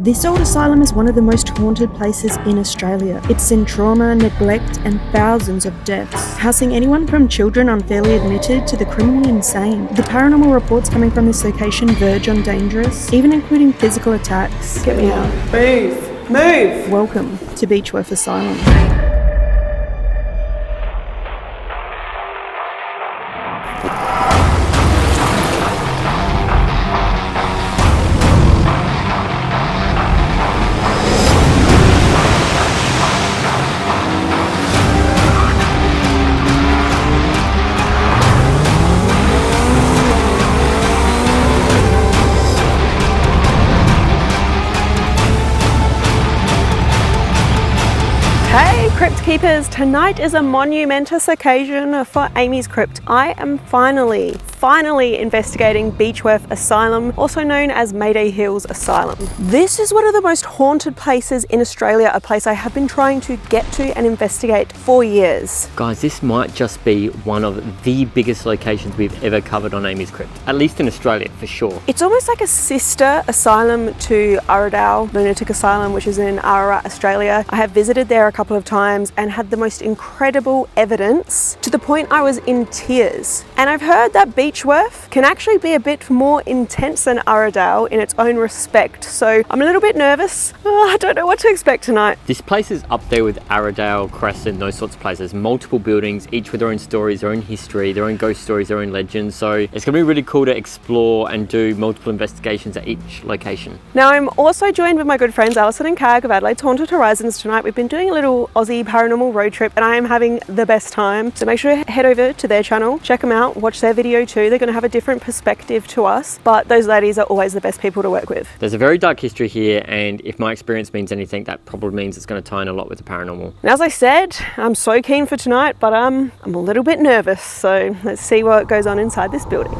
This old asylum is one of the most haunted places in Australia. It's seen trauma, neglect, and thousands of deaths, housing anyone from children unfairly admitted to the criminally insane. The paranormal reports coming from this location verge on dangerous, even including physical attacks. Get me out. Move! Move! Welcome to Beechworth Asylum. Crypt Keepers, tonight is a monumentous occasion for AmysCrypt. I am finally investigating Beechworth Asylum, also known as Mayday Hills Asylum. This is one of the most haunted places in Australia, a place I have been trying to get to and investigate for years. Guys, this might just be one of the biggest locations we've ever covered on AmysCrypt, at least in Australia for sure. It's almost like a sister asylum to Ararat Lunatic Asylum, which is in Ararat, Australia. I have visited there a couple of times and had the most incredible evidence to the point I was in tears. And I've heard that Beechworth can actually be a bit more intense than Ararat in its own respect, so I'm a little bit nervous. I don't know what to expect tonight. This place is up there with Ararat, Crescent, those sorts of places. Multiple buildings, each with their own stories, their own history, their own ghost stories, their own legends. So it's going to be really cool to explore and do multiple investigations at each location. Now I'm also joined with my good friends Alistair and Cag of Adelaide's Haunted Horizons tonight. We've been doing a little Aussie paranormal road trip and I am having the best time. So make sure to head over to their channel, check them out, watch their video too. They're going to have a different perspective to us, but those ladies are always the best people to work with. There's a very dark history here, and if my experience means anything, that probably means it's going to tie in a lot with the paranormal. And as I said, I'm so keen for tonight, but I'm a little bit nervous, so let's see what goes on inside this building.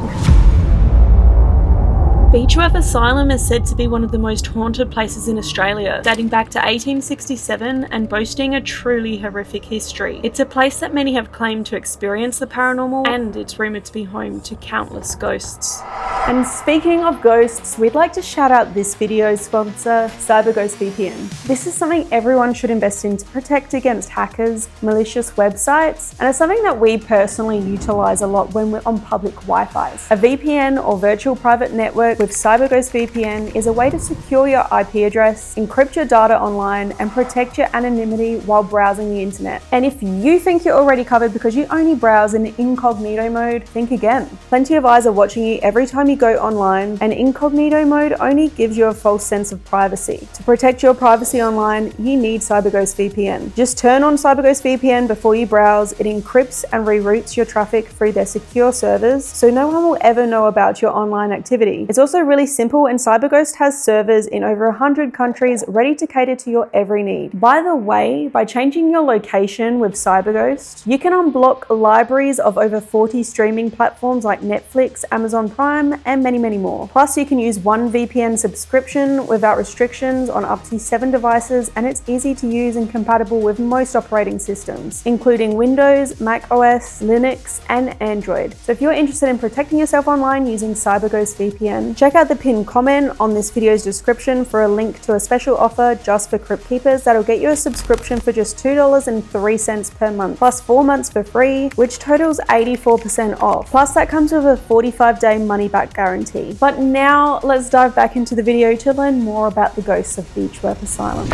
Beechworth Asylum is said to be one of the most haunted places in Australia, dating back to 1867 and boasting a truly horrific history. It's a place that many have claimed to experience the paranormal, and it's rumoured to be home to countless ghosts. And speaking of ghosts, we'd like to shout out this video's sponsor, CyberGhostVPN. This is something everyone should invest in to protect against hackers, malicious websites, and it's something that we personally utilise a lot when we're on public Wi-Fi's. A VPN or virtual private network with CyberGhostVPN is a way to secure your IP address, encrypt your data online, and protect your anonymity while browsing the internet. And if you think you're already covered because you only browse in incognito mode, think again. Plenty of eyes are watching you every time you go online, and incognito mode only gives you a false sense of privacy. To protect your privacy online, you need CyberGhostVPN. Just turn on CyberGhostVPN before you browse. It encrypts and reroutes your traffic through their secure servers, so no one will ever know about your online activity. It's also really simple, and CyberGhost has servers in over 100 countries ready to cater to your every need. By the way, by changing your location with CyberGhost, you can unblock libraries of over 40 streaming platforms like Netflix, Amazon Prime, and many more. Plus, you can use one VPN subscription without restrictions on up to 7 devices, and it's easy to use and compatible with most operating systems, including Windows, Mac OS, Linux, and Android. So if you're interested in protecting yourself online using CyberGhost VPN, check out the pinned comment on this video's description for a link to a special offer just for Crypt Keepers that'll get you a subscription for just $2.03 per month, plus 4 months for free, which totals 84% off. Plus that comes with a 45-day money-back guarantee. But now let's dive back into the video to learn more about the ghosts of Beechworth Asylum.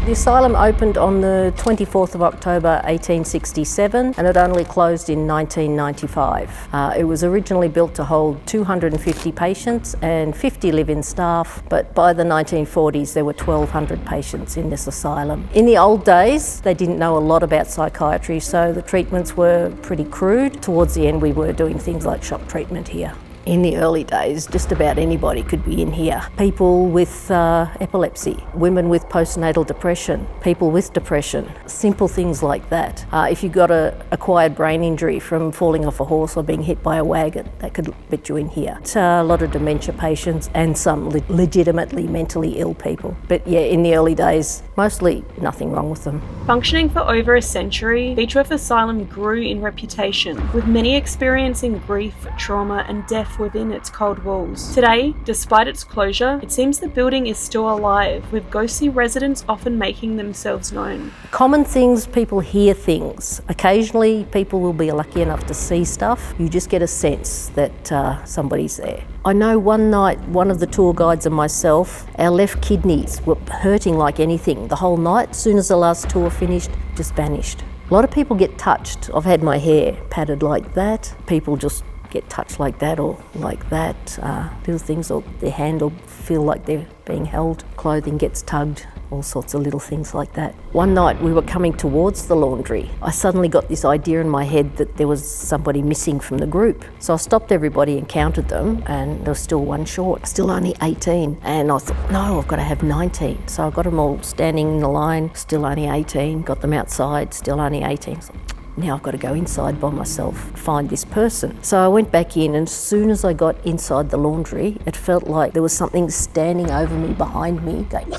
The asylum opened on the 24th of October 1867 and it only closed in 1995. It was originally built to hold 250 patients and 50 live-in staff, but by the 1940s there were 1,200 patients in this asylum. In the old days they didn't know a lot about psychiatry, so the treatments were pretty crude. Towards the end we were doing things like shock treatment here. In the early days, just about anybody could be in here. People with epilepsy, women with postnatal depression, people with depression, simple things like that. If you got an acquired brain injury from falling off a horse or being hit by a wagon, that could fit you in here. A lot of dementia patients and some legitimately mentally ill people. But yeah, in the early days, mostly nothing wrong with them. Functioning for over a century, Beechworth Asylum grew in reputation, with many experiencing grief, trauma and death life within its cold walls. Today, despite its closure, it seems the building is still alive, with ghostly residents often making themselves known. Common things, people hear things. Occasionally people will be lucky enough to see stuff. You just get a sense that somebody's there. I know one night, one of the tour guides and myself, our left kidneys were hurting like anything the whole night. As soon as the last tour finished, just vanished. A lot of people get touched. I've had my hair patted like that. People just get touched like that or like that. Little things, or their hand will feel like they're being held. Clothing gets tugged, all sorts of little things like that. One night we were coming towards the laundry. I suddenly got this idea in my head that there was somebody missing from the group. So I stopped everybody and counted them, and there was still one short, still only 18. And I thought, no, I've got to have 19. So I got them all standing in the line, still only 18. Got them outside, still only 18. So now I've got to go inside by myself, find this person. So I went back in, and as soon as I got inside the laundry, it felt like there was something standing over me, behind me, going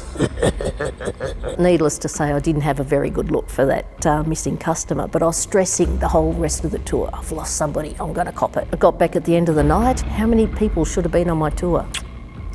Needless to say, I didn't have a very good look for that missing customer, but I was stressing the whole rest of the tour. I've lost somebody, I'm going to cop it. I got back at the end of the night. How many people should have been on my tour?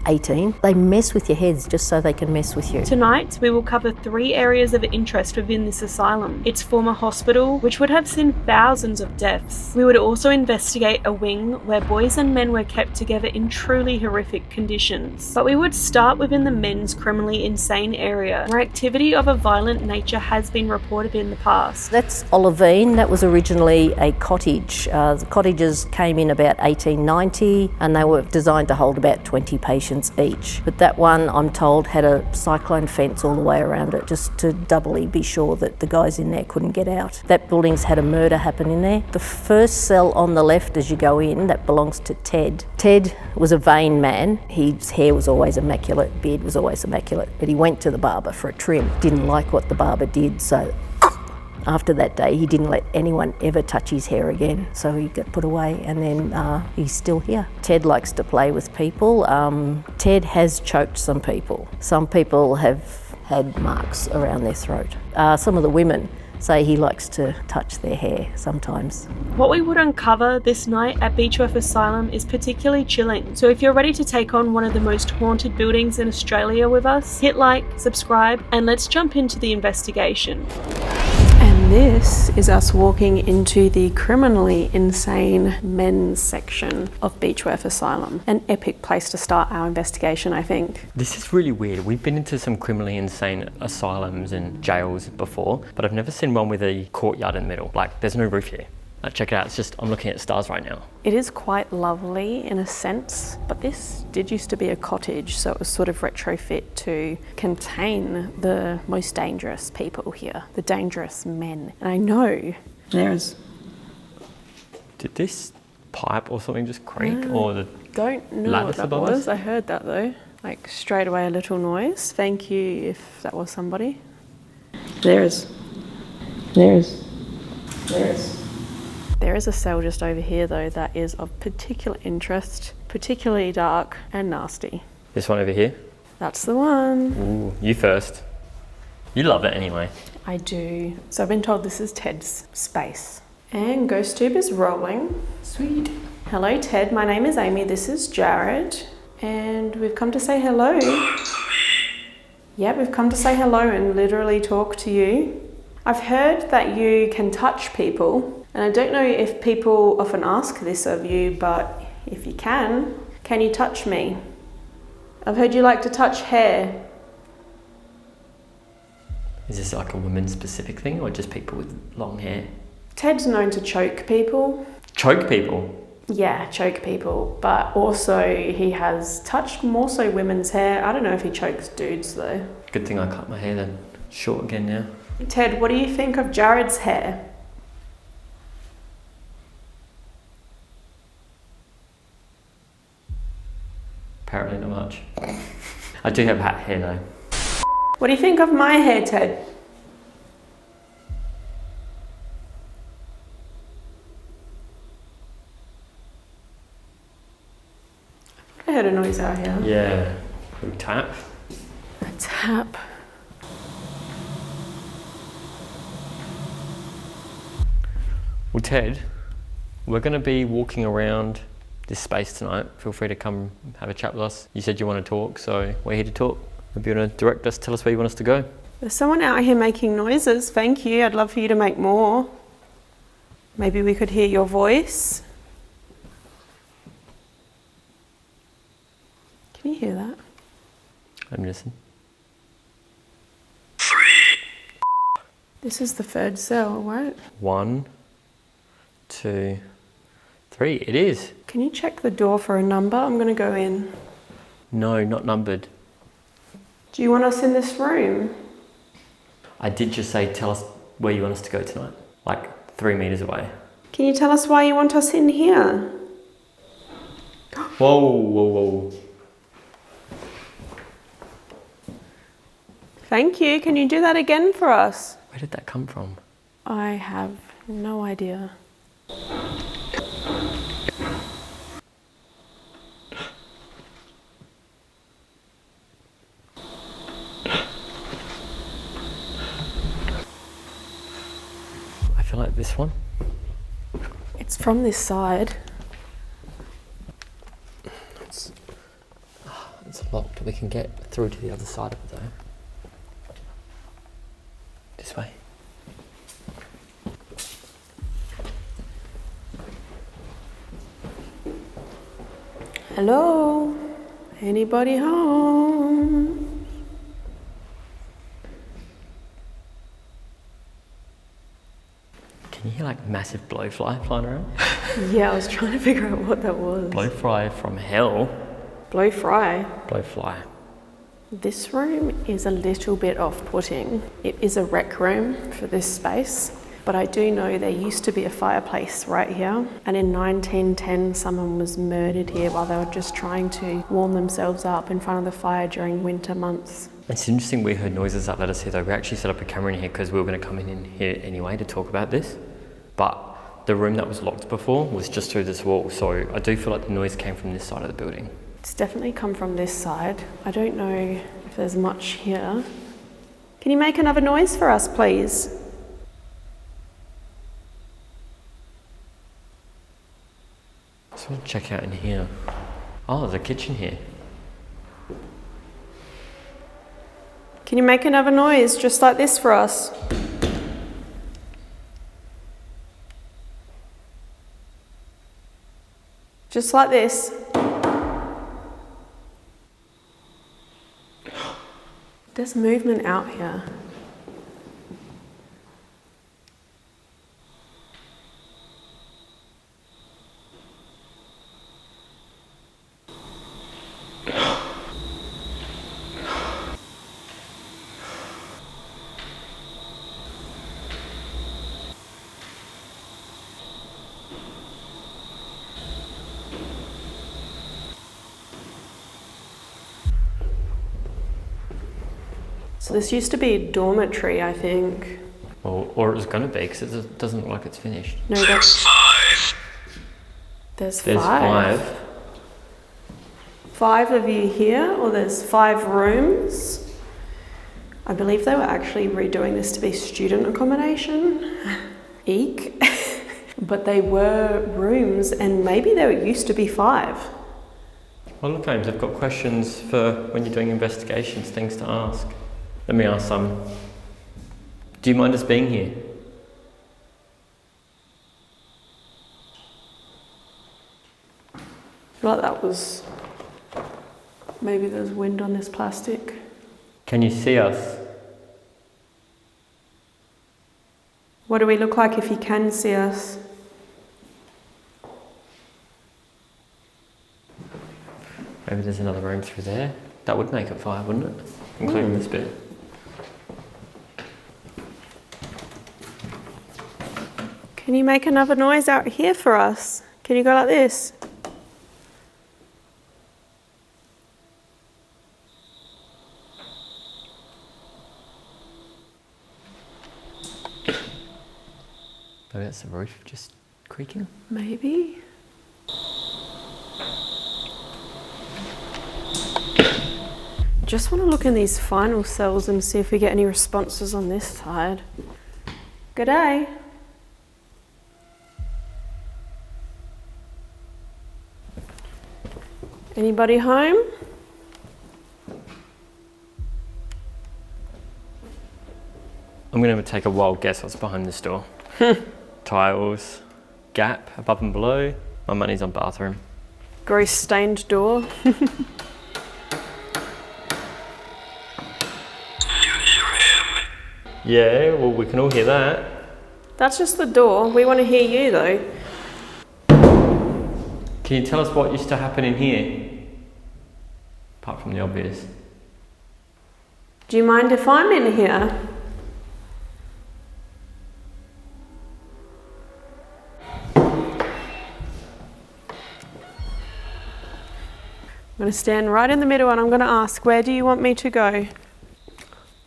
18. They mess with your heads just so they can mess with you. Tonight, we will cover 3 areas of interest within this asylum. Its former hospital, which would have seen thousands of deaths. We would also investigate a wing where boys and men were kept together in truly horrific conditions. But we would start within the men's criminally insane area, where activity of a violent nature has been reported in the past. That's Olivine. That was originally a cottage. The cottages came in about 1890, and they were designed to hold about 20 patients each. But that one, I'm told, had a cyclone fence all the way around it, just to doubly be sure that the guys in there couldn't get out. That building's had a murder happen in there. The first cell on the left as you go in, that belongs to Ted. Ted was a vain man. His hair was always immaculate, beard was always immaculate, but he went to the barber for a trim. Didn't like what the barber did, so after that day, he didn't let anyone ever touch his hair again, so he got put away, and then he's still here. Ted likes to play with people. Ted has choked some people. Some people have had marks around their throat. Some of the women say he likes to touch their hair sometimes. What we would uncover this night at Beechworth Asylum is particularly chilling, so if you're ready to take on one of the most haunted buildings in Australia with us, hit like, subscribe, and let's jump into the investigation. And this is us walking into the criminally insane men's section of Beechworth Asylum. An epic place to start our investigation, I think. This is really weird. We've been into some criminally insane asylums and jails before, but I've never seen one with a courtyard in the middle. Like, there's no roof here. Check it out, it's just, I'm looking at stars right now. It is quite lovely in a sense, but this did used to be a cottage, so it was sort of retrofit to contain the most dangerous people here, the dangerous men. And I know there's... Did this pipe or something just creak, or the don't know lattice what that above was. us? I heard that though. Like straight away a little noise. Thank you if that was somebody. There is a cell just over here though that is of particular interest, particularly dark and nasty. This one over here? That's the one. Ooh, you first. You love it anyway. I do. So I've been told this is Ted's space. And GhostTube is rolling. Sweet. Hello Ted, my name is Amy, this is Jared. And we've come to say hello. Yeah, we've come to say hello and literally talk to you. I've heard that you can touch people. And I don't know if people often ask this of you, but if you can you touch me? I've heard you like to touch hair. Is this like a women specific thing or just people with long hair? Ted's known to choke people. Choke people? Yeah, choke people, but also he has touched more so women's hair. I don't know if he chokes dudes though. Good thing I cut my hair then. Short again now. Ted, what do you think of Jared's hair? Apparently not much. I do have hat hair though. What do you think of my hair, Ted? I heard a noise out here. Yeah. We tap. A tap. Well Ted, we're going to be walking around this space tonight, feel free to come have a chat with us. You said you want to talk, so we're here to talk. Maybe you want to direct us, tell us where you want us to go. There's someone out here making noises. Thank you. I'd love for you to make more. Maybe we could hear your voice. Can you hear that? Let me listen. This is the third cell, right? 1, 2, 3. It is. Can you check the door for a number? I'm going to go in. No, not numbered. Do you want us in this room? I did just say, tell us where you want us to go tonight. Like 3 meters away. Can you tell us why you want us in here? Whoa, whoa, whoa. Thank you. Can you do that again for us? Where did that come from? I have no idea. I feel like this one. It's from this side. It's locked. We can get through to the other side of it though. This way. Hello? Anybody home? Can you hear like massive blowfly flying around? Yeah, I was trying to figure out what that was. Blowfly from hell. Blowfly. Blowfly. This room is a little bit off-putting. It is a rec room for this space, but I do know there used to be a fireplace right here, and in 1910 someone was murdered here while they were just trying to warm themselves up in front of the fire during winter months. It's interesting we heard noises that led us here though. We actually set up a camera in here because we were going to come in here anyway to talk about this, but the room that was locked before was just through this wall, so I do feel like the noise came from this side of the building. It's definitely come from this side. I don't know if there's much here. Can you make another noise for us, please? So we'll check out in here. Oh, there's a kitchen here. Can you make another noise just like this for us? Just like this. There's movement out here. So this used to be a dormitory, I think. Well, or it was going to be because it doesn't look like it's finished. No, that's 5. There's 5. 5 of you here, or there's 5 rooms. I believe they were actually redoing this to be student accommodation. Eek. But they were rooms, and maybe there used to be 5. Well, look, Ames, I've got questions for when you're doing investigations, things to ask. Let me ask some. Do you mind us being here? I feel like that was... Maybe there's wind on this plastic. Can you see us? What do we look like if you can see us? Maybe there's another room through there. That would make it 5, wouldn't it? Including this bit. Can you make another noise out here for us? Can you go like this? Maybe that's the roof just creaking? Maybe. Just want to look in these final cells and see if we get any responses on this side. Good day. Anybody home? I'm gonna take a wild guess what's behind this door. Tiles, gap above and below. My money's on bathroom. Grease stained door. Yeah, well, we can all hear that. That's just the door. We want to hear you though. Can you tell us what used to happen in here? Apart from the obvious. Do you mind if I'm in here? I'm going to stand right in the middle and I'm going to ask, where do you want me to go?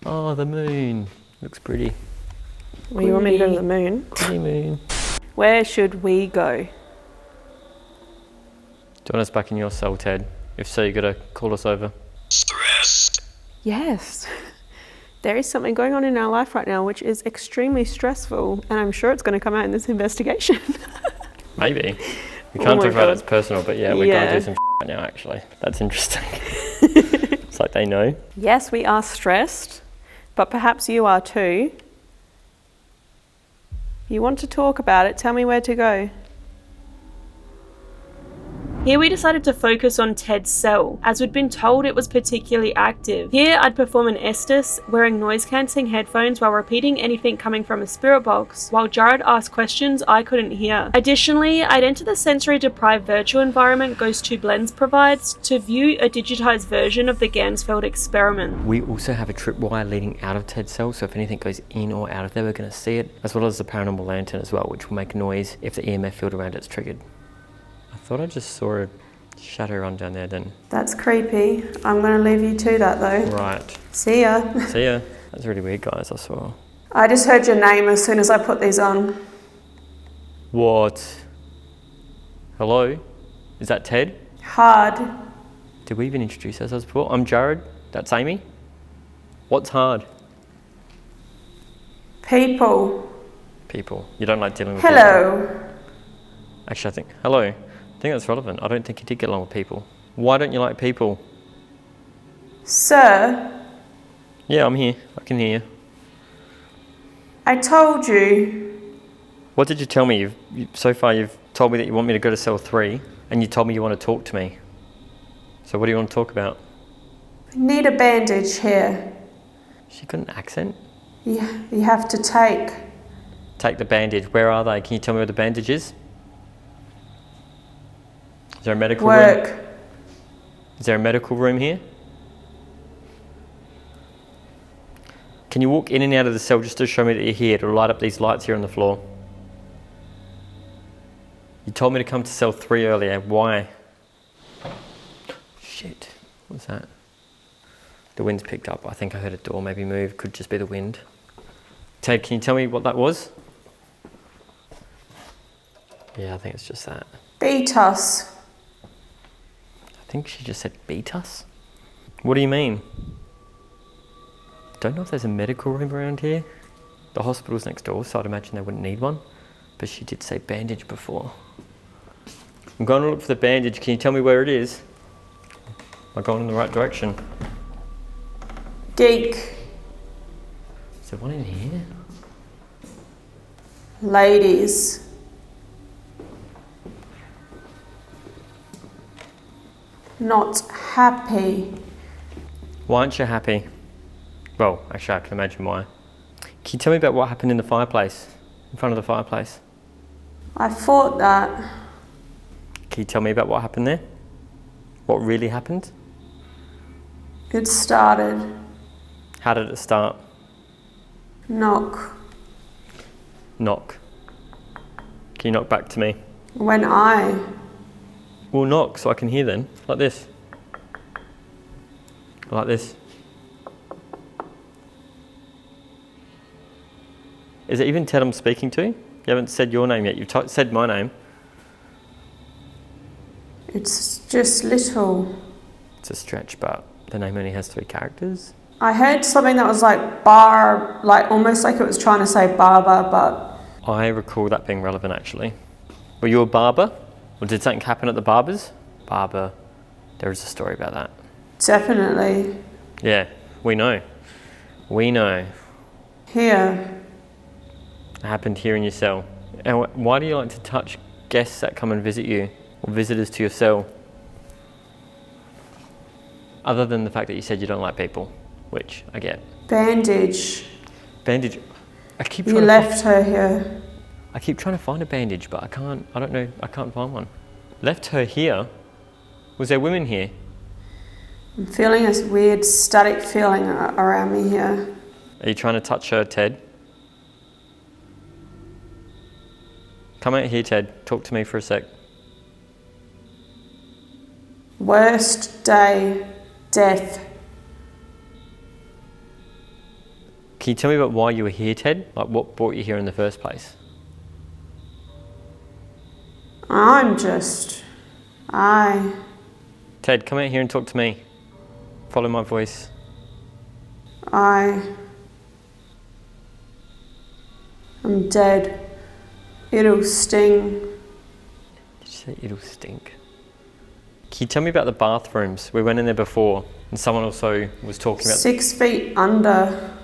Oh, the moon. Looks pretty. Well, you want me to go to the moon? Pretty moon. Where should we go? Do you want us back in your cell, Ted? If so, you gotta call us over. Yes. There is something going on in our life right now which is extremely stressful, and I'm sure it's going to come out in this investigation. Maybe. We can't talk about it, it's personal, but yeah, we're gonna do some right now, actually. That's interesting. It's like they know. Yes, we are stressed, but perhaps you are too. You want to talk about it? Tell me where to go. Here we decided to focus on Ted's cell, as we'd been told it was particularly active. Here I'd perform an Estus, wearing noise-cancelling headphones while repeating anything coming from a spirit box, while Jared asked questions I couldn't hear. Additionally, I'd enter the sensory-deprived virtual environment GhostTube Lens provides to view a digitized version of the Gansfeld experiment. We also have a tripwire leading out of Ted's cell, so if anything goes in or out of there, we're gonna see it, as well as the paranormal lantern as well, which will make noise if the EMF field around it's triggered. I thought I just saw a shadow run down there then. That's creepy. I'm going to leave you to that though. Right. See ya. See ya. That's really weird, guys, I saw. I just heard your name as soon as I put these on. What? Hello? Is that Ted? Hard. Did we even introduce ourselves before? I'm Jared. That's Amy. What's hard? People. People. You don't like dealing with people. Hello. Actually, I think that's relevant. I don't think you did get along with people. Why don't you like people? Sir. Yeah, I'm here. I can hear you. I told you. What did you tell me? So far you've told me that you want me to go to cell 3 and you told me you want to talk to me. So what do you want to talk about? I need a bandage here. She got an accent? You have to take. Take the bandage. Where are they? Can you tell me where the bandage is? Is there a medical room? Is there a medical room here? Can you walk in and out of the cell just to show me that you're here, to light up these lights here on the floor? You told me to come to cell 3 earlier. Why? Shit. What's that? The wind's picked up. I think I heard a door maybe move. Could just be the wind. Ted, can you tell me what that was? Yeah, I think it's just that. Beat us. I think she just said beat us. What do you mean? Don't know if there's a medical room around here. The hospital's next door, so I'd imagine they wouldn't need one. But she did say bandage before. I'm going to look for the bandage. Can you tell me where it is? Am I going in the right direction? Geek. Is there one in here? Ladies. Not happy. Why aren't you happy? Well, actually I can imagine why. Can you tell me about what happened in the fireplace? In front of the fireplace? I thought that. Can you tell me about what happened there? What really happened? It started. How did it start? Knock. Knock. Can you knock back to me? When I. Well, knock so I can hear then. Like this. Like this. Is it even Ted I'm speaking to? You haven't said your name yet. You've said my name. It's just little. It's a stretch, but the name only has 3 characters. I heard something that was like bar, like almost like it was trying to say barber, but. I recall that being relevant actually. Were you a barber? Or did something happen at the barber's? Barber. There is a story about that. Definitely. Yeah, we know. We know. Here. It happened here in your cell. And why do you like to touch guests that come and visit you, or visitors to your cell? Other than the fact that you said you don't like people, which I get. Bandage. Bandage. I keep You trying left her here. I keep trying to find a bandage, but I can't find one. Left her here? Was there women here? I'm feeling this weird static feeling around me here. Are you trying to touch her, Ted? Come out here, Ted. Talk to me for a sec. Worst day, death. Can you tell me about why you were here, Ted? Like, what brought you here in the first place? Ted, come out here and talk to me. Follow my voice. I'm dead. It'll sting. Did you say it'll stink? Can you tell me about the bathrooms? We went in there before, and someone also was talking about 6 feet under.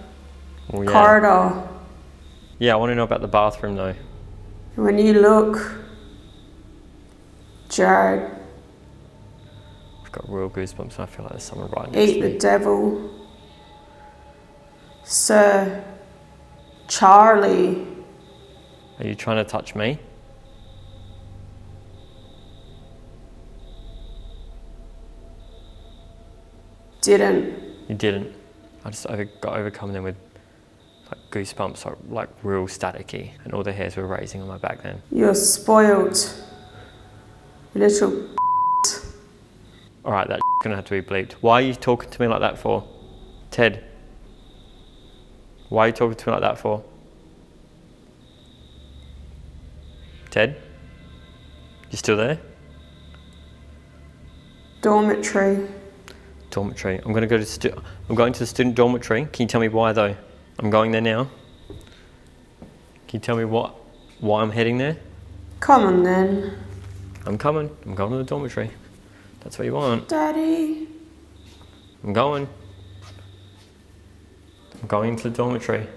Oh, yeah. Corridor. Yeah, I want to know about the bathroom though. When you look, Jared, I've got real goosebumps and I feel like there's someone right next eat to me. the devil. Sir Charlie. Are you trying to touch me? Didn't. You didn't. I just got overcome then with like goosebumps, like real staticky, and all the hairs were raising on my back then. You're spoiled. Little. All right, that's gonna have to be bleeped. Why are you talking to me like that for? Ted, why are you talking to me like that for? Ted, you still there? Dormitory. Dormitory. I'm going to the student dormitory. Can you tell me why though? I'm going there now. Can you tell me why I'm heading there? Come on then. I'm coming. I'm going to the dormitory. That's what you want. Daddy. I'm going. I'm going to the dormitory.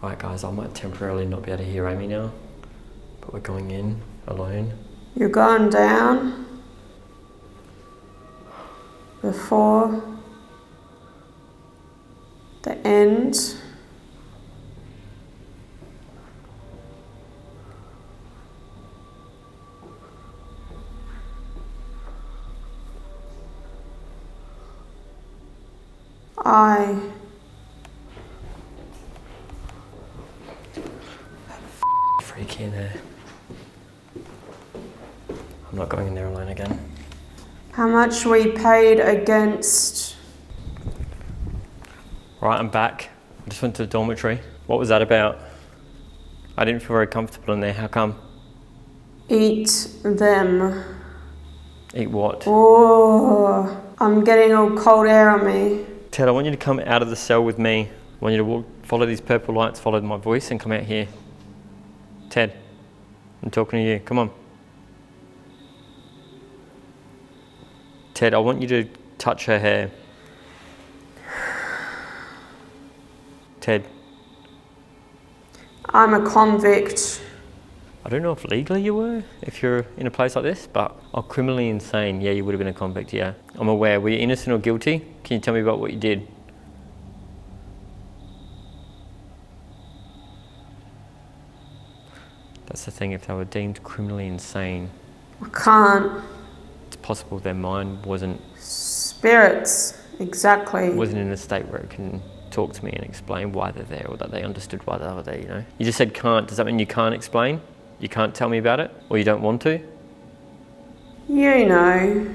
Right guys, I might temporarily not be able to hear Amy now, but we're going in alone. You're going down. Before the end. Freaky in there. I'm not going in there alone again. How much we paid against. Right, I'm back. I just went to the dormitory. What was that about? I didn't feel very comfortable in there. How come? Eat them. Eat what? Oh, I'm getting all cold air on me. Ted, I want you to come out of the cell with me. I want you to follow these purple lights, follow my voice, and come out here. Ted, I'm talking to you. Come on. Ted, I want you to touch her hair. Ted. I'm a convict. I don't know if legally you were, if you're in a place like this, but I'm criminally insane. Yeah, you would have been a convict, yeah. I'm aware. Were you innocent or guilty? Can you tell me about what you did? That's the thing, if they were deemed criminally insane, I can't. it's possible their mind wasn't Spirits, exactly. in a state where it can talk to me and explain why they're there, or that they understood why they were there, you know? You just said can't. Does that mean you can't explain? You can't tell me about it? Or you don't want to? You know.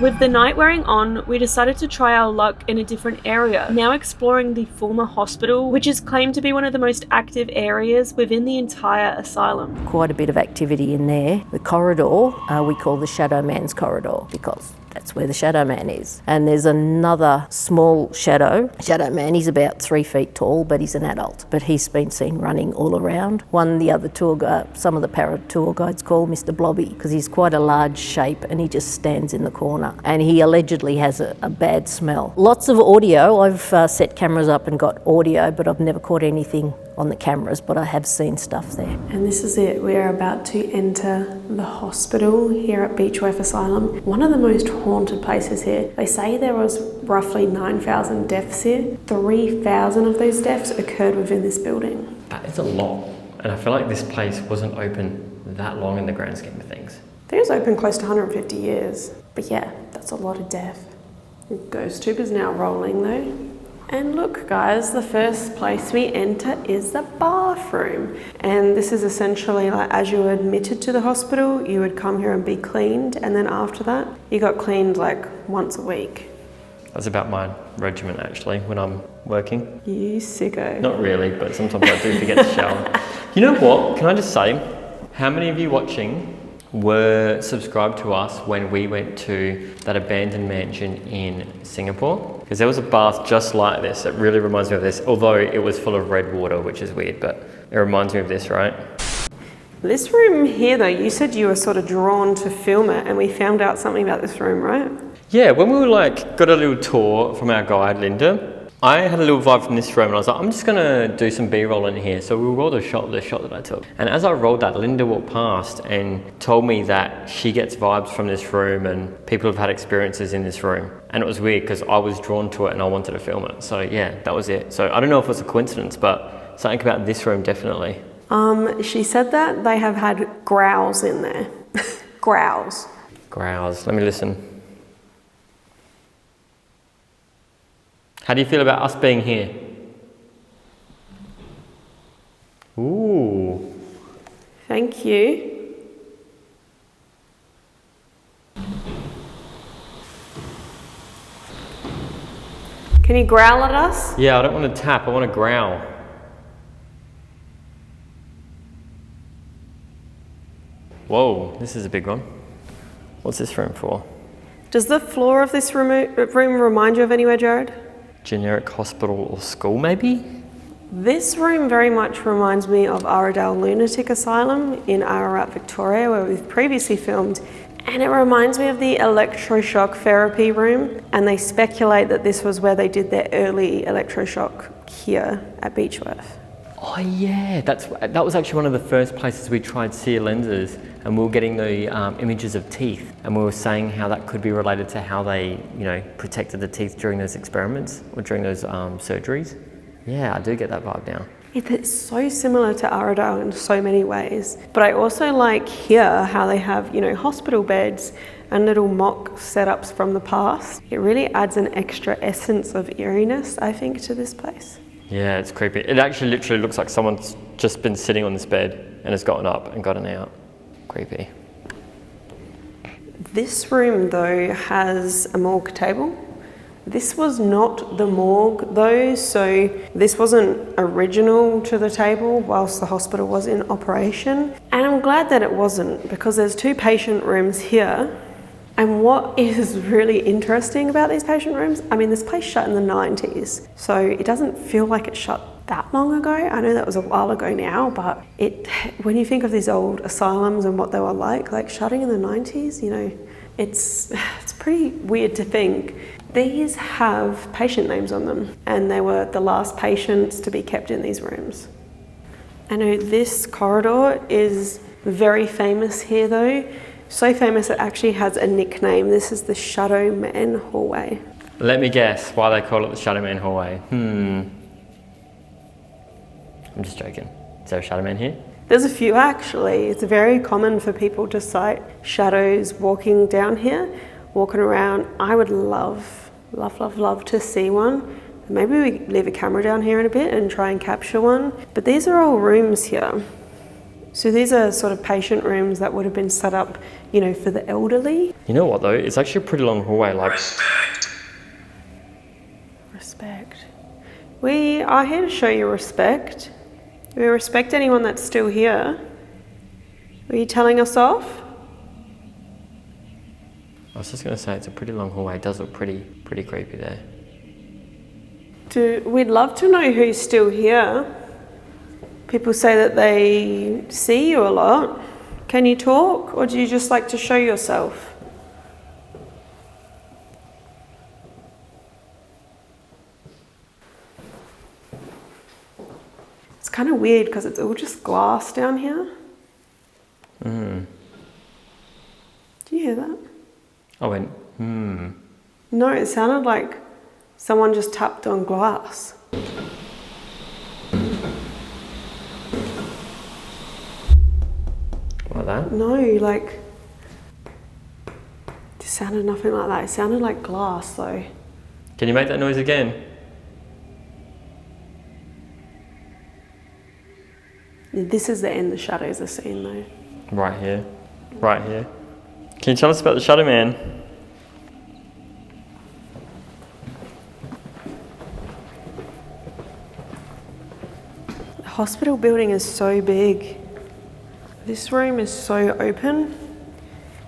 With the night wearing on, we decided to try our luck in a different area, now exploring the former hospital, which is claimed to be one of the most active areas within the entire asylum. Quite a bit of activity in there. The corridor we call the Shadow Man's Corridor because That's where the shadow man is. And there's another small shadow man. He's about 3 feet tall, but he's an adult. But he's been seen running all around. Some of the para tour guides call Mr. Blobby, because he's quite a large shape and he just stands in the corner. And he allegedly has a bad smell. Lots of audio. I've set cameras up and got audio, but I've never caught anything on the cameras, but I have seen stuff there. And this is it. We're about to enter the hospital here at Beechworth Asylum. One of the most haunted places here. They say there was roughly 9,000 deaths here. 3,000 of those deaths occurred within this building. That is a lot. And I feel like this place wasn't open that long in the grand scheme of things. I think it was open close to 150 years. But yeah, that's a lot of death. GhostTube is now rolling though. And look guys, the first place we enter is the bathroom. And this is essentially like as you were admitted to the hospital, you would come here and be cleaned. And then after that, you got cleaned like once a week. That's about my regimen actually, when I'm working. You sicko. Not really, but sometimes I do forget to shower. You know what, can I just say, how many of you watching were subscribed to us when we went to that abandoned mansion in Singapore? Because there was a bath just like this. It really reminds me of this, although it was full of red water, which is weird, but it reminds me of this, right? This room here though, you said you were sort of drawn to film it, and we found out something about this room, right? Yeah, when we got a little tour from our guide, Linda, I had a little vibe from this room and I was like, I'm just gonna do some B-roll in here. So we rolled a shot of the shot that I took. And as I rolled that, Linda walked past and told me that she gets vibes from this room and people have had experiences in this room. And it was weird because I was drawn to it and I wanted to film it. So yeah, that was it. So I don't know if it was a coincidence, but something about this room definitely. She said that they have had growls in there. Growls. Growls, let me listen. How do you feel about us being here? Ooh. Thank you. Can you growl at us? Yeah, I don't want to tap, I want to growl. Whoa, this is a big one. What's this room for? Does the floor of this room remind you of anywhere, Jared? Generic hospital or school, maybe? This room very much reminds me of Arradale Lunatic Asylum in Ararat, Victoria, where we've previously filmed. And it reminds me of the electroshock therapy room. And they speculate that this was where they did their early electroshock here at Beechworth. Oh yeah, that was actually one of the first places we tried seer lenses, and we were getting the images of teeth, and we were saying how that could be related to how they, protected the teeth during those experiments or during those surgeries. Yeah, I do get that vibe now. It's so similar to Arradale in so many ways. But I also like here how they have, hospital beds and little mock setups from the past. It really adds an extra essence of eeriness, I think, to this place. Yeah, it's creepy. It actually literally looks like someone's just been sitting on this bed and has gotten up and gotten out. Creepy. This room, though, has a morgue table. This was not the morgue, though, so this wasn't original to the table whilst the hospital was in operation. And I'm glad that it wasn't, because there's 2 patient rooms here. And what is really interesting about these patient rooms, this place shut in the 90s, so it doesn't feel like it shut that long ago. I know that was a while ago now, but when you think of these old asylums and what they were like shutting in the 90s, it's pretty weird to think. These have patient names on them, and they were the last patients to be kept in these rooms. I know this corridor is very famous here though. So famous it actually has a nickname. This is the Shadow Man Hallway. Let me guess why they call it the Shadow Man Hallway. I'm just joking. Is there a Shadow Man here? There's a few actually. It's very common for people to sight shadows walking down here, walking around. I would love to see one. Maybe we leave a camera down here in a bit and try and capture one. But these are all rooms here. So these are sort of patient rooms that would have been set up, for the elderly. You know what though? It's actually a pretty long hallway. Respect. We are here to show you respect. We respect anyone that's still here. Are you telling us off? I was just going to say it's a pretty long hallway. It does look pretty creepy there. We'd love to know who's still here. People say that they see you a lot. Can you talk, or do you just like to show yourself? It's kind of weird because it's all just glass down here. Do you hear that? I went, No, it sounded like someone just tapped on glass. Like that? No, like, it sounded nothing like that. It sounded like glass though. Can you make that noise again? This is the end the shadows are seen though. Right here. Right here. Can you tell us about the Shadow Man? The hospital building is so big. This room is so open.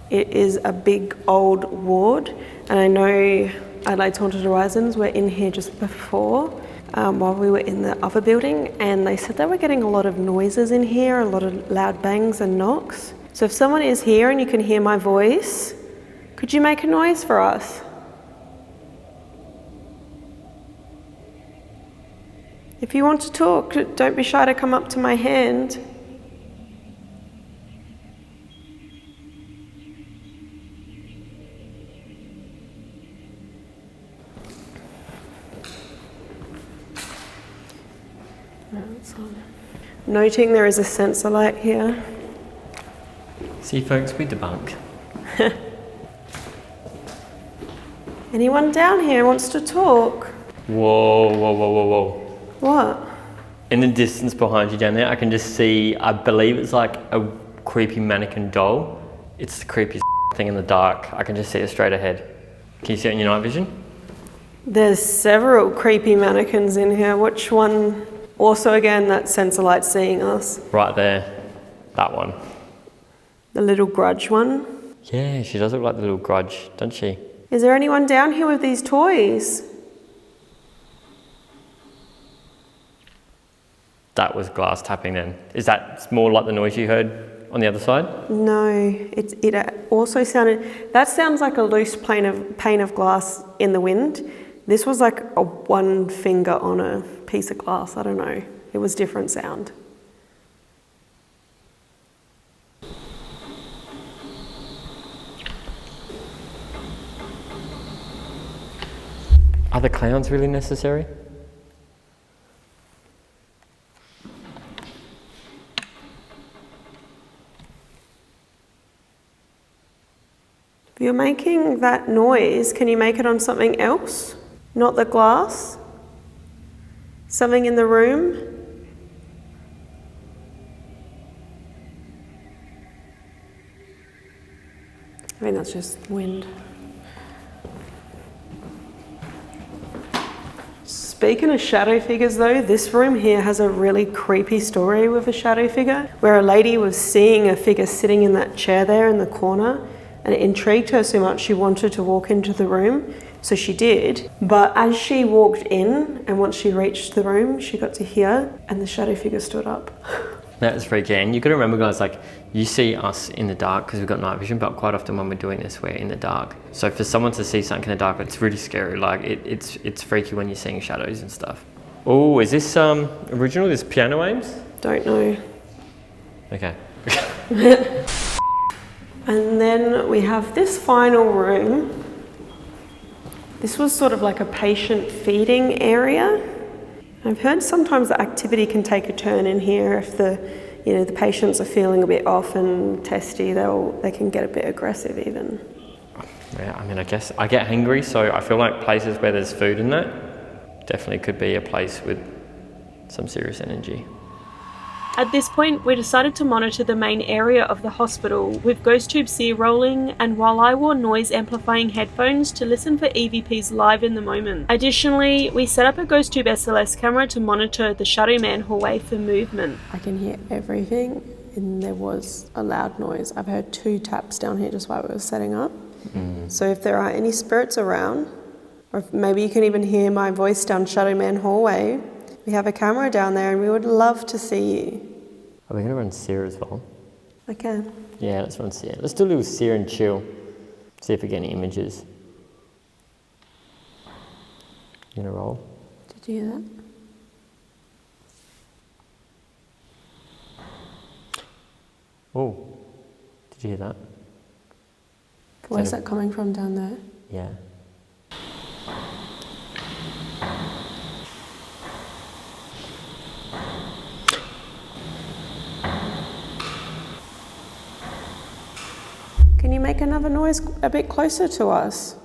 It is a big old ward, and I know Adelaide's Haunted Horizons were in here just before while we were in the other building, and they said they were getting a lot of noises in here, a lot of loud bangs and knocks. So if someone is here and you can hear my voice, could you make a noise for us? If you want to talk, don't be shy to come up to my hand. Noting there is a sensor light here. See folks, we debunk. Anyone down here wants to talk? Whoa, whoa, whoa, whoa, whoa. What? In the distance behind you down there, I can just see, I believe it's like a creepy mannequin doll. It's the creepiest thing in the dark. I can just see it straight ahead. Can you see it in your night vision? There's several creepy mannequins in here. Which one? Also again, that sensor light seeing us. Right there, that one. The little grudge one. Yeah, she does look like the little grudge, doesn't she? Is there anyone down here with these toys? That was glass tapping then. Is that more like the noise you heard on the other side? No, it also sounded, that sounds like a loose pane of glass in the wind. This was like a one finger on a piece of glass, I don't know. It was different sound. Are the clowns really necessary? If you're making that noise, can you make it on something else? Not the glass? Something in the room? I mean, that's just wind. Speaking of shadow figures though, this room here has a really creepy story with a shadow figure, where a lady was seeing a figure sitting in that chair there in the corner, and it intrigued her so much she wanted to walk into the room, so she did. But as she walked in, and once she reached the room, she got to hear, and the shadow figure stood up. That is freaky. And you got to remember, guys, like, you see us in the dark because we've got night vision, but quite often when we're doing this, we're in the dark. So for someone to see something in the dark, it's really scary. Like, it's freaky when you're seeing shadows and stuff. Oh, is this original? This piano aims? Don't know. Okay. And then we have this final room. This was sort of like a patient feeding area. I've heard sometimes the activity can take a turn in here if the patients are feeling a bit off and testy. They can get a bit aggressive even. Yeah, I mean, I guess I get hungry, so I feel like places where there's food in that definitely could be a place with some serious energy. At this point, we decided to monitor the main area of the hospital with GhostTube rolling, and while I wore noise amplifying headphones to listen for EVPs live in the moment. Additionally, we set up a GhostTube SLS camera to monitor the Shadow Man hallway for movement. I can hear everything, and there was a loud noise. I've heard 2 taps down here just while we were setting up. So if there are any spirits around, or if maybe you can even hear my voice down Shadow Man Hallway, we have a camera down there and we would love to see you. Are we going to run seer as well? I can. Yeah, let's run seer. Let's do a little seer and chill. See if we get any images. You going to roll? Did you hear that? Oh, did you hear that? Where's that coming from down there? Yeah. Can you make another noise a bit closer to us?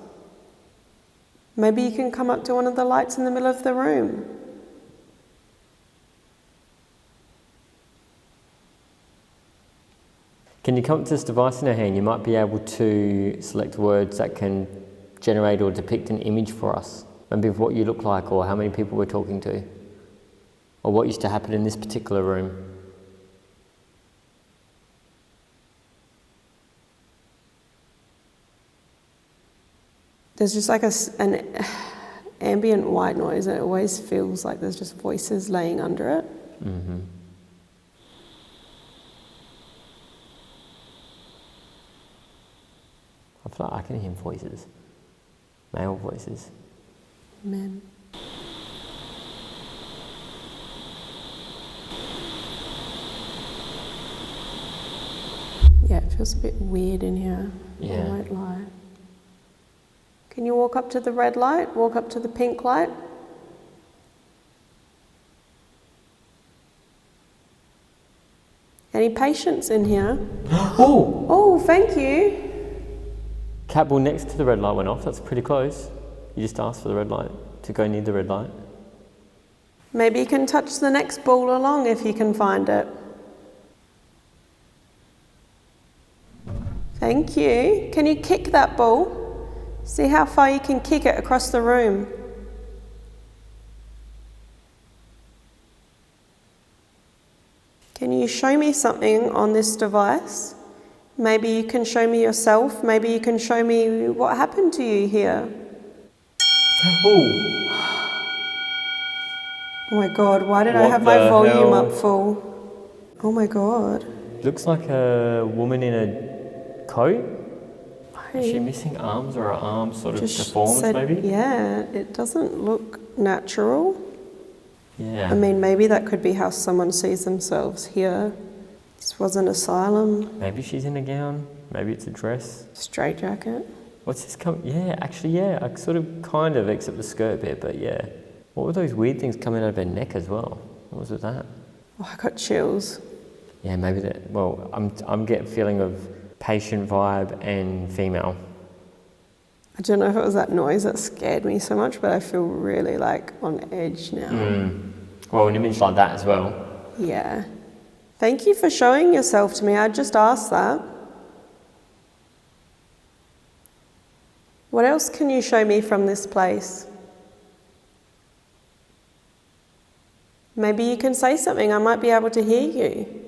Maybe you can come up to one of the lights in the middle of the room. Can you come up to this device in our hand? You might be able to select words that can generate or depict an image for us. Maybe of what you look like or how many people we're talking to. Or what used to happen in this particular room. There's just like an ambient white noise, and it always feels like there's just voices laying under it. Mm-hmm. I feel like I can hear voices. Male voices. Men. Yeah, it feels a bit weird in here. Yeah. I won't lie. Can you walk up to the red light? Walk up to the pink light? Any patients in here? Oh! Oh, thank you. Cat ball next to the red light went off. That's pretty close. You just asked for the red light to go near the red light. Maybe you can touch the next ball along if you can find it. Thank you. Can you kick that ball? See how far you can kick it across the room. Can you show me something on this device? Maybe you can show me yourself. Maybe you can show me what happened to you here. Oh! Oh my God, why did I What have my the volume hell? up full? Oh my God. Looks like a woman in a coat. Is she missing arms or her arms sort of deformed maybe? Yeah, it doesn't look natural. Yeah. I mean, maybe that could be how someone sees themselves here. This was an asylum. Maybe she's in a gown. Maybe it's a dress. Straitjacket. What's this Yeah, actually, yeah. I sort of, kind of, except the skirt bit, but yeah. What were those weird things coming out of her neck as well? What was with that? Oh, I got chills. Yeah, maybe that. Well, I'm getting a feeling of patient vibe and female. I don't know if it was that noise that scared me so much, but I feel really like on edge now. Well, an image like that as well. Yeah. Thank you for showing yourself to me. I just asked that. What else can you show me from this place? Maybe you can say something. I might be able to hear you.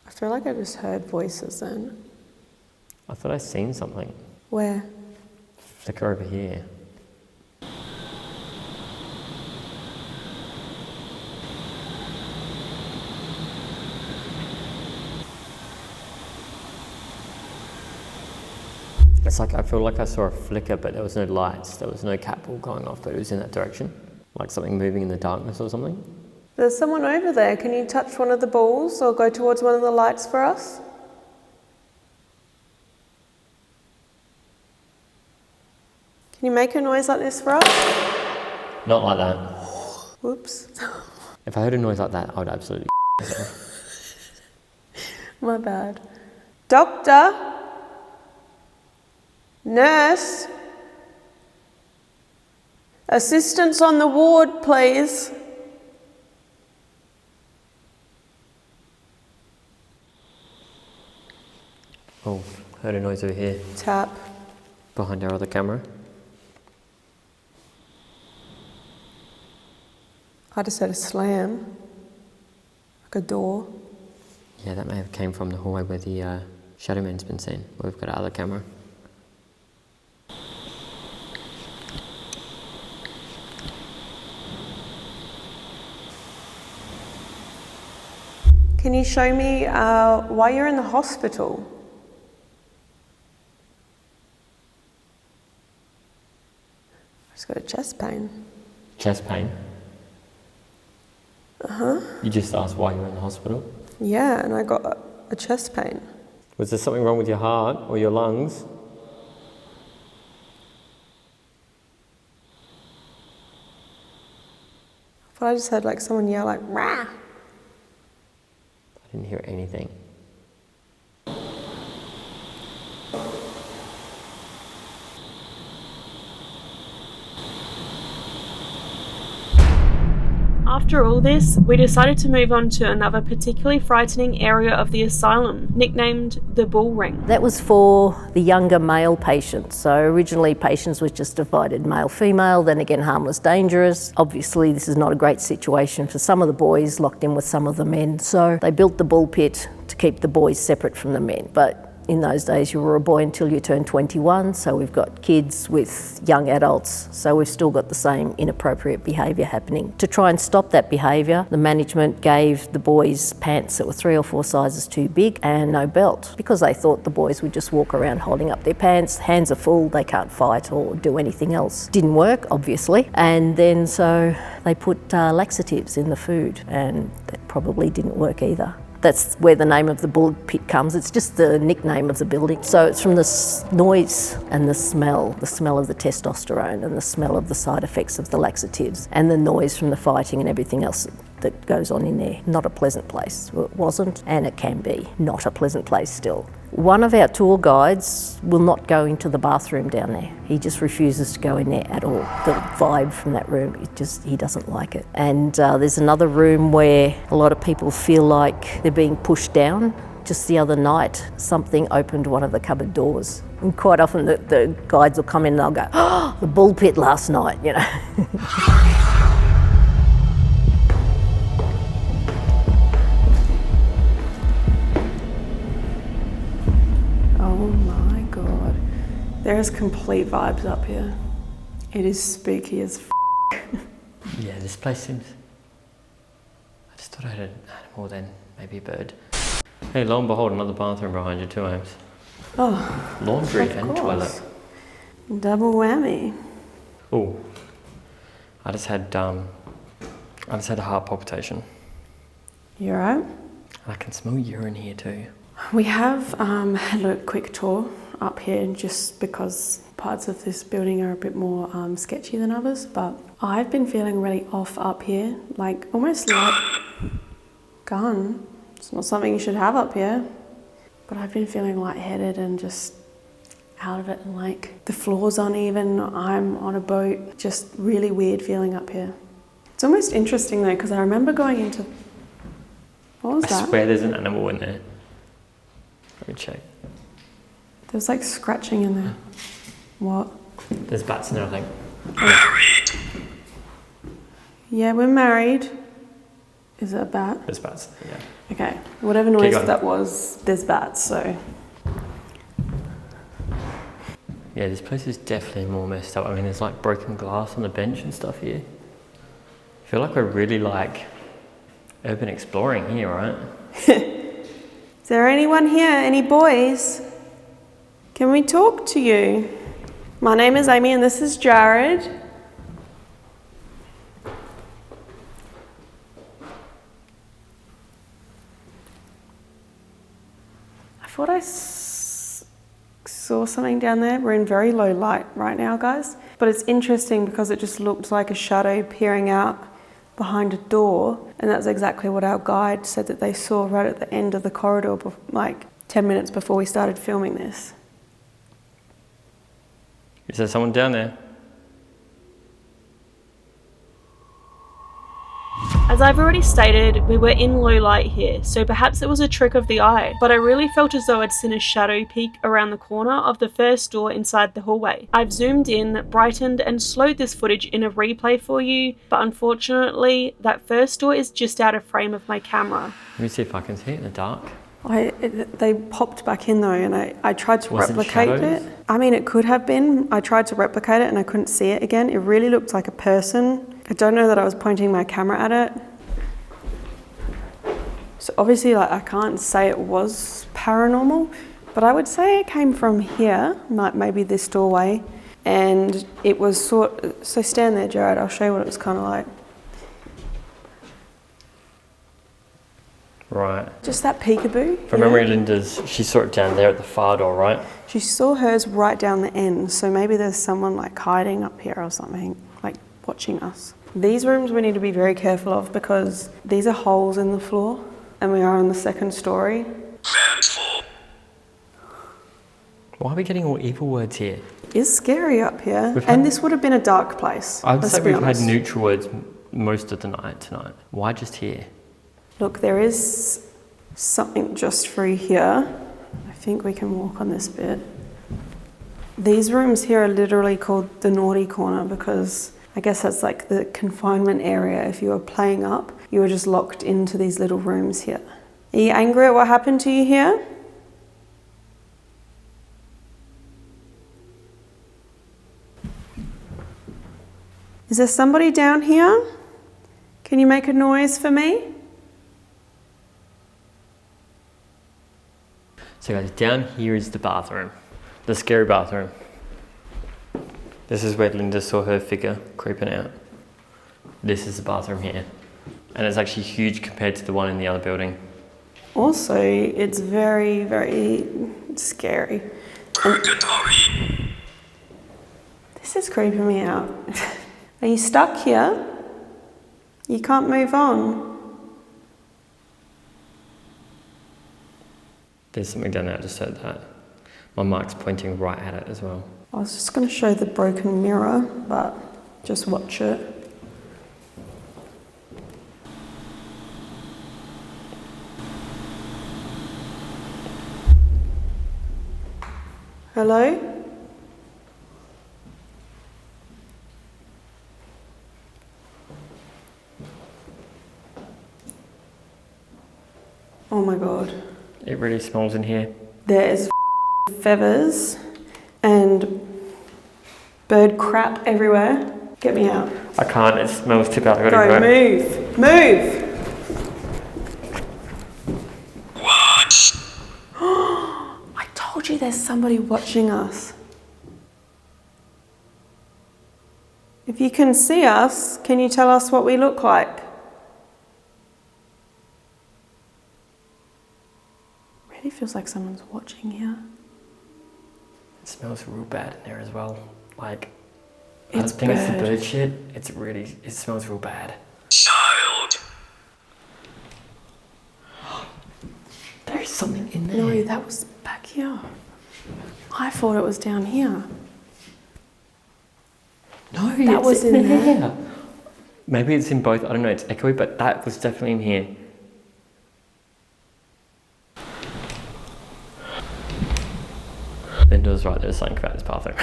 I feel like I just heard voices then. I thought I seen something. Where? Flicker over here. It's like I feel like I saw a flicker, but there was no lights. There was no cat ball going off, but it was in that direction. Like something moving in the darkness or something. There's someone over there. Can you touch one of the balls or go towards one of the lights for us? Can you make a noise like this for us? Not like that. Whoops. If I heard a noise like that, I would absolutely My bad. Doctor? Nurse? Assistance on the ward, please. Oh, heard a noise over here. Tap. Behind our other camera. I just heard a slam, like a door. Yeah, that may have came from the hallway where the shadow man's been seen. We've got our other camera. Can you show me why you're in the hospital? I just got a chest pain. Chest pain? Uh-huh. You just asked why you're in the hospital? Yeah, and I got a chest pain. Was there something wrong with your heart or your lungs? But I just heard like someone yell like, rah! I didn't hear anything. After all this, we decided to move on to another particularly frightening area of the asylum, nicknamed the Bull Ring. That was for the younger male patients. So originally patients were just divided male-female, then again harmless, dangerous. Obviously this is not a great situation for some of the boys locked in with some of the men. So they built the bull pit to keep the boys separate from the men. But in those days you were a boy until you turned 21, so we've got kids with young adults, so we've still got the same inappropriate behaviour happening. To try and stop that behaviour, the management gave the boys pants that were 3 or 4 sizes too big and no belt, because they thought the boys would just walk around holding up their pants, hands are full, they can't fight or do anything else. Didn't work, obviously, and then so they put laxatives in the food, and that probably didn't work either. That's where the name of the bull pit comes. It's just the nickname of the building. So it's from the noise and the smell of the testosterone and the smell of the side effects of the laxatives and the noise from the fighting and everything else that goes on in there. Not a pleasant place. Well, it wasn't, and it can be not a pleasant place still. One of our tour guides will not go into the bathroom down there. He just refuses to go in there at all. The vibe from that room, he doesn't like it. And there's another room where a lot of people feel like they're being pushed down. Just the other night, something opened one of the cupboard doors. And quite often the guides will come in and they'll go, "Oh, the bull pit last night," you know. Oh my God. There's complete vibes up here. It is spooky as f***. Yeah, this place seems... I just thought I had an animal then, maybe a bird. Hey, lo and behold, another bathroom behind you too, Ames. Oh, laundry of and course. toilet. Double whammy. Oh, I just had a heart palpitation. You alright? I can smell urine here too. We have had a quick tour up here just because parts of this building are a bit more sketchy than others, but I've been feeling really off up here, like almost like gun. It's not something you should have up here, but I've been feeling lightheaded and just out of it, and like the floor's uneven, I'm on a boat, just really weird feeling up here. It's almost interesting though, because I remember going into, what was that? I swear there's an animal in there. Let me check. There was like scratching in there. What? There's bats and everything. Yeah, we're married. Is it a bat? There's bats, yeah. Okay, whatever noise going. that was, there's bats, so. Yeah, this place is definitely more messed up. I mean, there's like broken glass on the bench and stuff here. I feel like we're really like urban exploring here, right? Is there anyone here? Any boys? Can we talk to you? My name is Amy and this is Jared. I thought I saw something down there. We're in very low light right now, guys. But it's interesting because it just looked like a shadow peering out behind a door, and that's exactly what our guide said that they saw right at the end of the corridor, like 10 minutes before we started filming this. Is there someone down there? As As I've already stated, we were in low light here, so perhaps it was a trick of the eye, but I really felt as though I'd seen a shadow peek around the corner of the first door inside the hallway. I've zoomed in, brightened and slowed this footage in a replay for you, but unfortunately that first door is just out of frame of my camera. Let me see if I can see it in the dark. They popped back in though, and I tried to replicate shadows? it. I mean, it could have been. I tried to replicate it and I couldn't see it again. It really looked like a person. I don't know that I was pointing my camera at it. So obviously, like, I can't say it was paranormal, but I would say it came from here, like maybe this doorway, and it was so stand there, Jared. I'll show you what it was kind of like. Right. Just that peekaboo. From memory, Linda's, she saw it down there at the far door, right? She saw hers right down the end, so maybe there's someone like hiding up here or something, like watching us. These rooms we need to be very careful of because these are holes in the floor and we are on the second story. Why are we getting all evil words here? It's scary up here, and this would have been a dark place. I'd say we've had neutral words most of the night tonight. Why just here? Look, there is something just through here. I think we can walk on this bit. These rooms here are literally called the naughty corner because I guess that's like the confinement area. If you were playing up, you were just locked into these little rooms here. Are you angry at what happened to you here? Is there somebody down here? Can you make a noise for me? So guys, down here is the bathroom, the scary bathroom. This is where Linda saw her figure creeping out. This is the bathroom here. And it's actually huge compared to the one in the other building. Also, it's very, very scary. This is creeping me out. Are you stuck here? You can't move on. There's something down there, I just heard that. My mic's pointing right at it as well. I was just going to show the broken mirror, but just watch it. Hello? Oh my God. It really smells in here. There's feathers and bird crap everywhere. Get me out. I can't, it smells too bad. I gotta Go, go. move, move. What? I told you there's somebody watching us. If you can see us, can you tell us what we look like? Really feels like someone's watching here. It smells real bad in there as well. Like, It's I think it's the bird. bird shit. It smells real bad. Child. There is something in there. No, that was back here. I thought it was down here. No, That was in there. Maybe it's in both. I don't know. It's echoey, but that was definitely in here. Linda was right. There's something about this bathroom.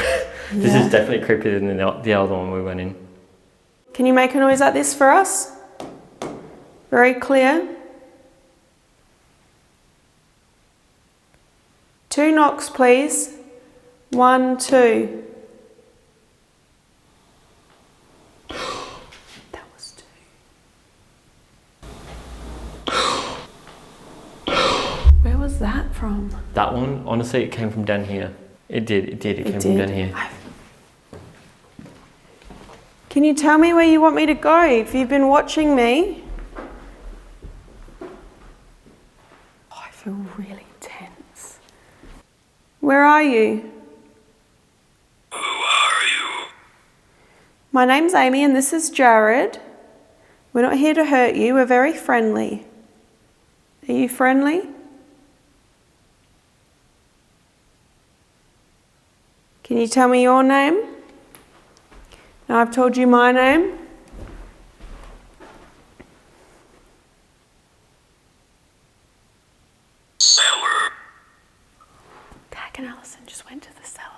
This is definitely creepier than the other one we went in. Can you make a noise like this for us? Very clear. 2 knocks, please. 1, 2. That was 2. Where was that from? That one, honestly, it came from down here. It came from down here. Can you tell me where you want me to go if you've been watching me? Oh, I feel really tense. Where are you? Who are you? My name's Amy and this is Jared. We're not here to hurt you, we're very friendly. Are you friendly? Can you tell me your name? Now I've told you my name. and just went to the cellar.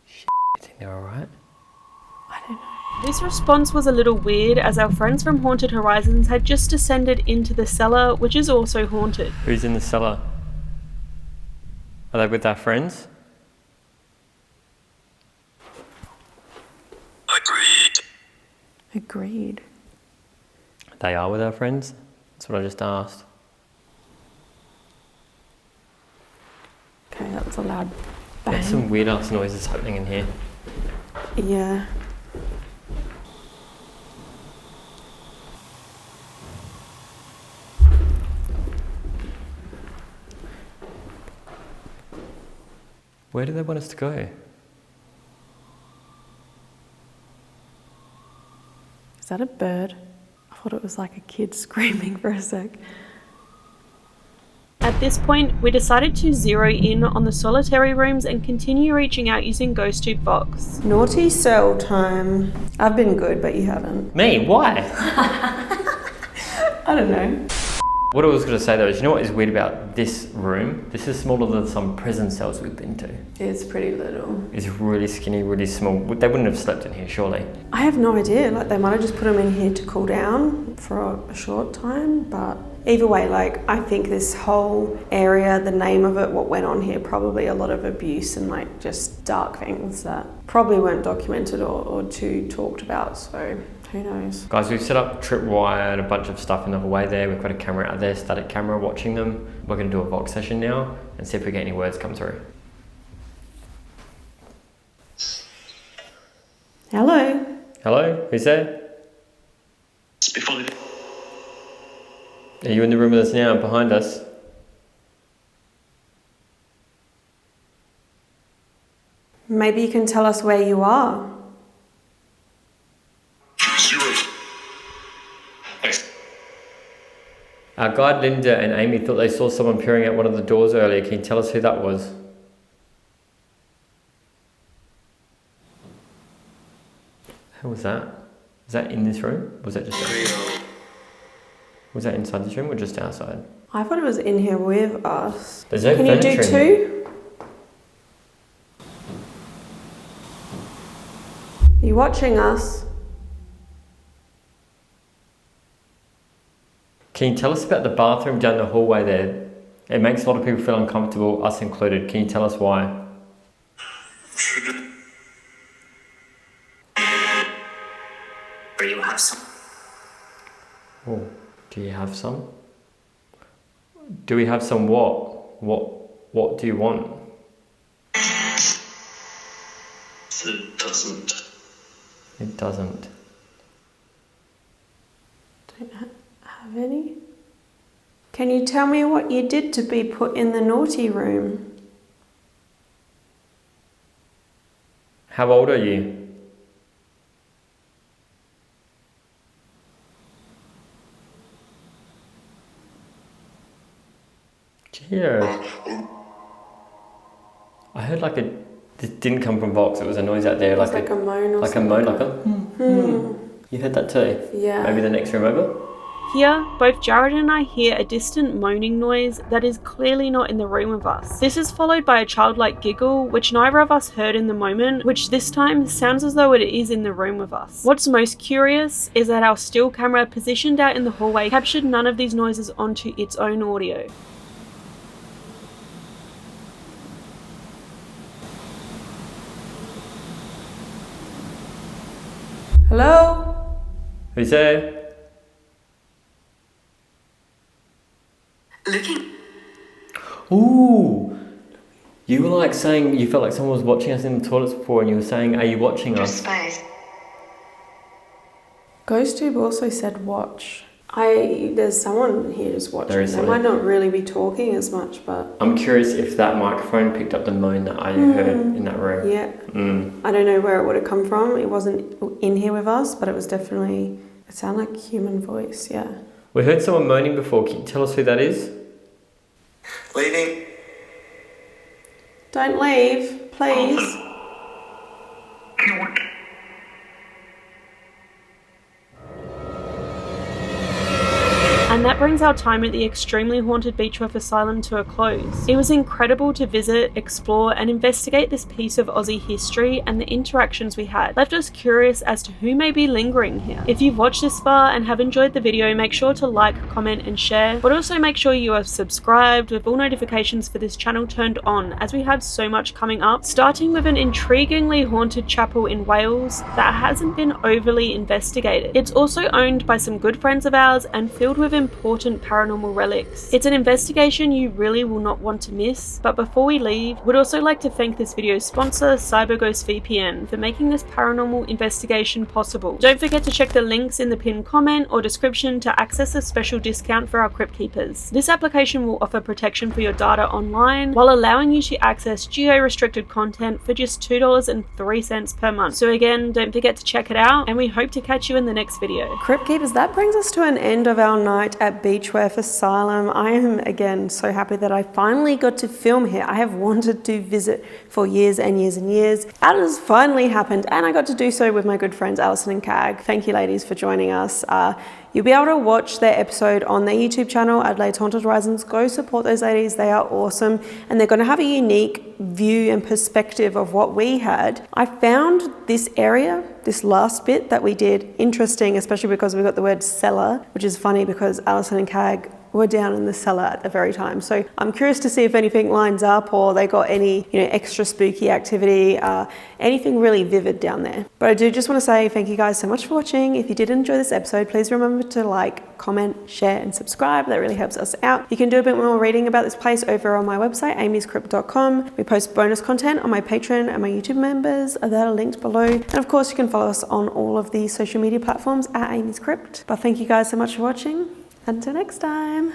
You think they're alright? I don't know. This response was a little weird as our friends from Haunted Horizons had just descended into the cellar, which is also haunted. Who's in the cellar? Are they with our friends? Agreed. They are with our friends? That's what I just asked. Okay, that was a loud bang. There's some weird ass noises happening in here. Yeah. Where do they want us to go? Is that a bird? I thought it was like a kid screaming for a sec. At this point, we decided to zero in on the solitary rooms and continue reaching out using GhostTube Vox. Naughty cell time. I've been good, but you haven't. Me? Why? I don't know. What I was going to say though is, you know what is weird about this room? This is smaller than some prison cells we've been to. It's pretty little. It's really skinny, really small. They wouldn't have slept in here, surely. I have no idea. Like, they might have just put them in here to cool down for a short time, but either way, like, I think this whole area, the name of it, what went on here, probably a lot of abuse and like just dark things that probably weren't documented or too talked about, so who knows. Guys, we've set up tripwire and a bunch of stuff in the hallway there. We've got a camera out there, static camera watching them. We're going to do a Vox session now and see if we get any words come through. Hello? Hello? Who's there? Are you in the room with us now, behind us? Maybe you can tell us where you are. Our guide Linda and Amy thought they saw someone peering out one of the doors earlier. Can you tell us who that was? How was that? Was that in this room? Was that just Was that inside this room or just outside? I thought it was in here with us. There's no Can you do furniture in here. 2? Are you watching us? Can you tell us about the bathroom down the hallway there? It makes a lot of people feel uncomfortable, us included. Can you tell us why? You have some. Oh, do you have some? Do we have some what? What do you want? It doesn't. It doesn't. Don't have any. Can you tell me what you did to be put in the naughty room? How old are you? Yeah. I heard like a. This didn't come from Vox. It was a noise out there, It's like a moan or like something. a moan, like a. You heard that too? Yeah. Maybe the next room over. Here, both Jared and I hear a distant moaning noise that is clearly not in the room with us. This is followed by a childlike giggle, which neither of us heard in the moment, which this time sounds as though it is in the room with us. What's most curious is that our still camera positioned out in the hallway captured none of these noises onto its own audio. Hello? Who's there? Looking. Ooh! You were like saying you felt like someone was watching us in the toilets before, and you were saying, "Are you watching us?" Space. GhostTube also said watch. There's someone here just watching. There is They someone. might not really be talking as much, but I'm curious if that microphone picked up the moan that I heard in that room. yeah. Mm. I don't know where it would have come from. It wasn't in here with us, but it was definitely, it sounded like a human voice, yeah. We heard someone moaning before. Can you tell us who that is? Leaving. Don't leave, please. And And that brings our time at the extremely haunted Beechworth Asylum to a close. It was incredible to visit, explore, and investigate this piece of Aussie history, and the interactions we had left us curious as to who may be lingering here. If you've watched this far and have enjoyed the video, make sure to like, comment, and share, but also make sure you are subscribed with all notifications for this channel turned on, as we have so much coming up, starting with an intriguingly haunted chapel in Wales that hasn't been overly investigated. It's also owned by some good friends of ours and filled with important paranormal relics. It's an investigation you really will not want to miss, but before we leave, we'd also like to thank this video's sponsor, CyberGhost VPN, for making this paranormal investigation possible. Don't forget to check the links in the pinned comment or description to access a special discount for our Crypt keepers. This application will offer protection for your data online while allowing you to access geo-restricted content for just $2.03 per month. So again, don't forget to check it out, and we hope to catch you in the next video. Crypt keepers, that brings us to an end of our night at Beechworth Asylum. I am again so happy that I finally got to film here. I have wanted to visit for years and years and years. It has finally happened, and I got to do so with my good friends Alison and Cag. Thank you ladies for joining us. You'll be able to watch their episode on their YouTube channel, Adelaide's Haunted Horizons. Go support those ladies, they are awesome, and they're going to have a unique view and perspective of what we had. I found this area, this last bit that we did, interesting, especially because we got the word cellar, which is funny because Alison and Cag were down in the cellar at the very time. So I'm curious to see if anything lines up, or they got any, extra spooky activity, anything really vivid down there. But I do just want to say thank you guys so much for watching. If you did enjoy this episode, please remember to like, comment, share, and subscribe. That really helps us out. You can do a bit more reading about this place over on my website, AmysCrypt.com. We post bonus content on my Patreon and my YouTube members that are linked below. And of course, you can follow us on all of the social media platforms at AmysCrypt. But thank you guys so much for watching. Until next time.